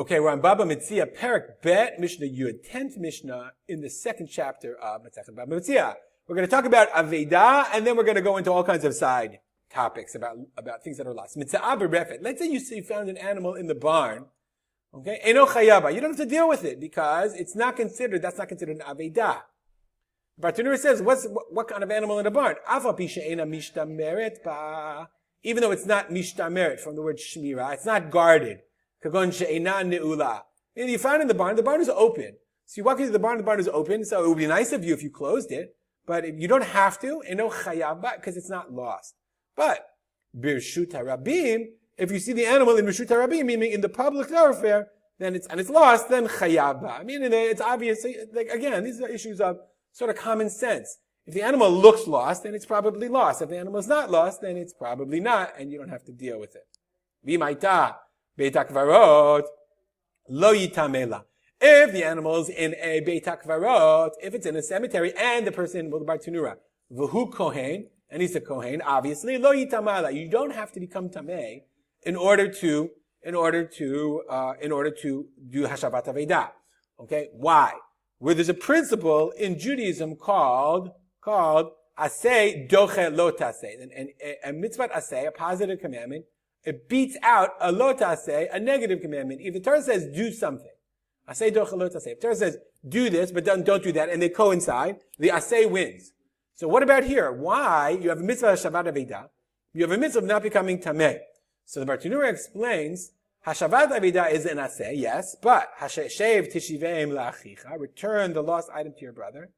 Okay, we're on Baba Metzia, Perak Bet, Mishnah Yud, 10th Mishnah in the second chapter of Baba Metzia. We're going to talk about Aveda, and then we're going to go into all kinds of side topics about things that are lost. Mitzah berefet. Let's say you found an animal in the barn. Okay, Eno chayaba. You don't have to deal with it because that's not considered an Aveda. Bartanura says, what kind of animal in the barn? Afa pi she'ena mishtameret ba. Even though it's not mishtameret from the word shmira, it's not guarded. Kagon she'ena ne'ula. And you found in the barn is open. So you walk into the barn is open, so it would be nice of you if you closed it, but if you don't have to, eno chayaba, because it's not lost. But, birshut harabim, if you see the animal in birshut harabim, meaning in the public thoroughfare, then it's lost, then chayaba. I mean, it's obvious, like, again, these are issues of sort of common sense. If the animal looks lost, then it's probably lost. If the animal is not lost, then it's probably not, and you don't have to deal with it. V'maita beit hakvarot lo yitamela. If the animal's in a beit hakvarot, if it's in a cemetery, and the person, well, the bartanura, v'hu kohen, and he's a kohen, obviously, lo yitamela. You don't have to become tameh in order to do hashavat aveda. Okay, why? Where there's a principle in Judaism called aseh doche lo taseh, and a mitzvah aseh, a positive commandment, it beats out a lo taseh, a negative commandment. If the Torah says do something, aseh doche lo taseh. If the Torah says do this, but don't do that, and they coincide, the aseh wins. So what about here? Why you have a mitzvah hashavat aveda, you have a mitzvah of not becoming tameh? So the Bartanura explains, hashavat aveda is an aseh, yes, but hashev tishiveim la'achicha, return the lost item to your brother.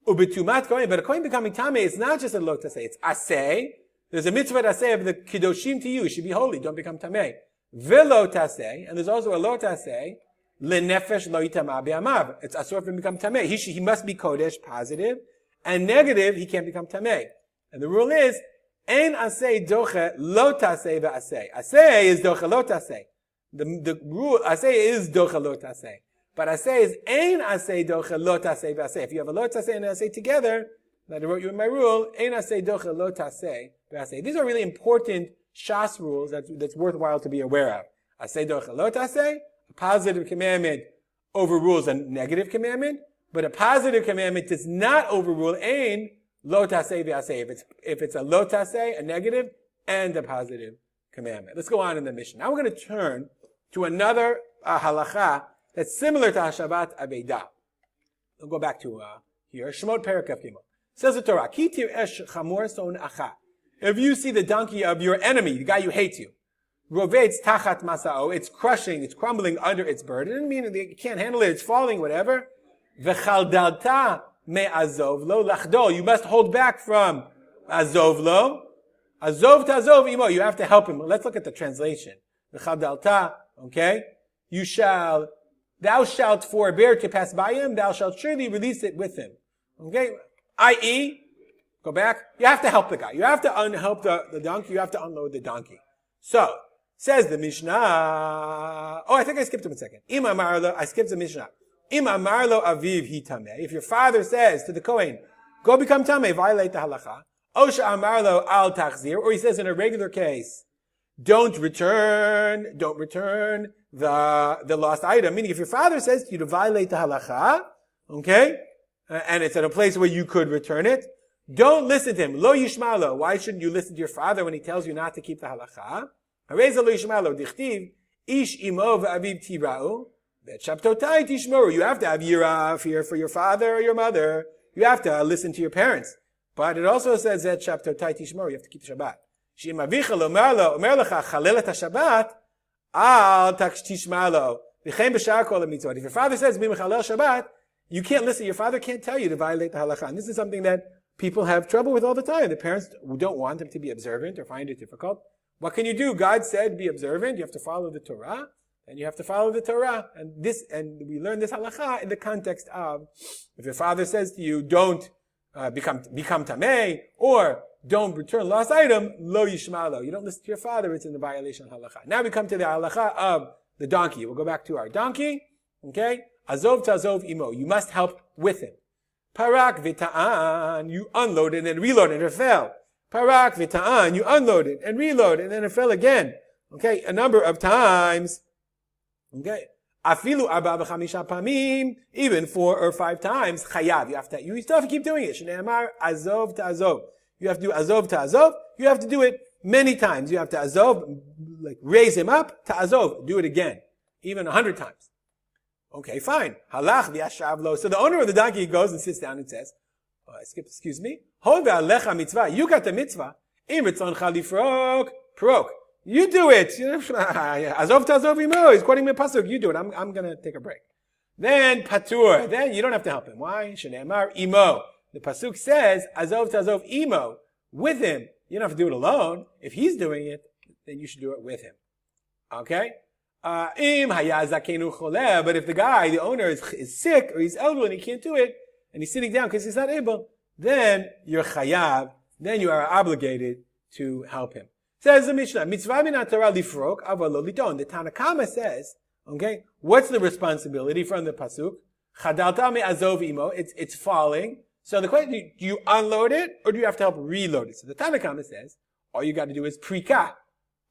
Ubetumat kohen, but a kohen becoming tameh is not just a lo taseh, it's aseh. There's a mitzvah aseh of the kiddushim to you, you should be holy, don't become tameh. Velo taseh, and there's also a lo taseh, lenefesh lo yitama be'amav. It's asur for him to become tameh. He must be kodesh, positive, and negative, he can't become tameh. And the rule is, ein aseh doche lo taseh ve'aseh. Aseh is doche lo taseh. The rule, aseh is doche lo taseh. But aseh is ein aseh doche lo taseh ve'aseh. If you have a lo taseh and an aseh together, that I wrote you in my rule, ein aseh doche lo taseh ve'aseh. These are really important shas rules that's worthwhile to be aware of. Aseh doche lo taseh, a positive commandment overrules a negative commandment, but a positive commandment does not overrule ein lo taseh ve'aseh. If it's a lo taseh, a negative, and a positive commandment. Let's go on in the Mishnah. Now we're going to turn to another halacha that's similar to hashavat aveda. We'll go back to here. Shemot Perek Kaf Gimel. Says the Torah, Ki tir'esh chamor son acha. If you see the donkey of your enemy, the guy who hates you, rovetz tachat masao, it's crushing, it's crumbling under its burden, meaning you can't handle it, it's falling, whatever. V'chaldalta me'azov lo lachdol. You must hold back from azov lo. Azov to azov imo. You have to help him. Let's look at the translation. V'chaldalta, okay? Thou shalt forbear to pass by him, thou shalt surely release it with him. Okay? I.e., go back, you have to help the guy. You have to help the donkey, you have to unload the donkey. So, says the Mishnah, I think I skipped him a second. I skipped the Mishnah. Amarlo aviv hi tameh. If your father says to the Kohen, go become tameh, violate the halacha. Osha amarlo al tachzir, or he says in a regular case, don't return the lost item. Meaning if your father says to you to violate the halacha, okay, and it's at a place where you could return it, don't listen to him. Lo yishmalo. Why shouldn't you listen to your father when he tells you not to keep the halacha? Hareza lo yishmalo. Dichtiv, ish imo v'aviv tira'u. You have to have yira, fear for your father or your mother. You have to listen to your parents. But it also says that Shabtotai Tishmor, you have to keep the Shabbat. If your father says, Shabbat, you can't listen. Your father can't tell you to violate the halakha. And this is something that people have trouble with all the time. The parents don't want them to be observant or find it difficult. What can you do? God said be observant. You have to follow the Torah. And you have to follow the Torah. And we learn this halakha in the context of, if your father says to you, don't become tameh, or don't return lost item, lo yishmalo. You don't listen to your father, it's in the violation of halakha. Now we come to the halakha of the donkey. We'll go back to our donkey. Okay? Azov to azov imo. You must help with him. Parak v'ta'an. You unload it and then reload it and it fell. Parak v'ta'an. You unload it and reload it and then it fell again. Okay? A number of times. Okay? Afilu arba v'chamisha pamim, even 4 or 5 times, chayav. You still have to keep doing it. Shneimar azov to azov. You have to do azov to azov. You have to do it many times. You have to azov, like raise him up, to azov. Do it again. Even 100 times. Okay, fine. Halach v'yashavlo. So the owner of the donkey goes and sits down and says, excuse me. Hod ve'alecha mitzvah. You got the mitzvah. Im ritzoncha lifrok. Prok. You do it. Azov to azov imo. He's quoting me pasuk. You do it. I'm going to take a break. Then patur. Then you don't have to help him. Why? Shneimar imo. The pasuk says azov to azov imo. With him. You don't have to do it alone. If he's doing it, then you should do it with him. Okay? Im hayazakenu choleh. But if the guy, the owner, is sick or he's elderly and he can't do it, and he's sitting down because he's not able, then you're chayav. Then you are obligated to help him. Says the Mishnah, mitzvah min Torah lifrok, aval lo liton. The Tanakama says, okay, what's the responsibility from the pasuk? Chadalta me azov imo. It's falling. So the question, do you unload it or do you have to help reload it? So the Tanakama says, all you got to do is prika,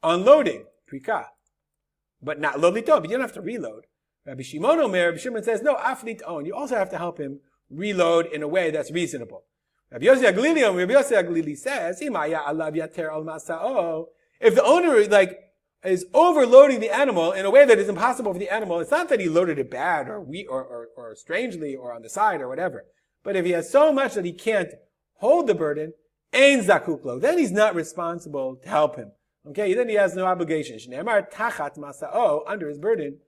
unloading, prika, but not lo liton. But you don't have to reload. Rabbi Shimon says, no, af liton. You also have to help him reload in a way that's reasonable. Rabbi Yossi Aglili says, if the owner is overloading the animal in a way that is impossible for the animal, it's not that he loaded it bad or strangely or on the side or whatever. But if he has so much that he can't hold the burden, ein zakuklo, then he's not responsible to help him. Okay, then he has no obligation. Shneimar tachat masa'o, under his burden,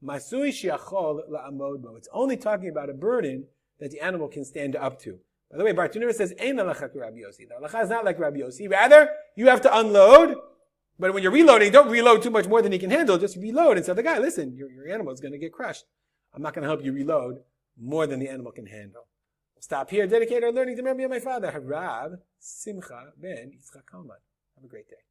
masui shiachol la'amod bo. It's only talking about a burden that the animal can stand up to. By the way, Bartunura says, Ein halacha Rabbi Yossi. The halacha is not like Rabbi Yossi. Rather, you have to unload, but when you're reloading, don't reload too much more than he can handle. Just reload and tell the guy, listen, your animal is going to get crushed. I'm not going to help you reload more than the animal can handle. We'll stop here. Dedicate our learning to memory of my father, Rav Simcha ben Yitzchak Kalman. Have a great day.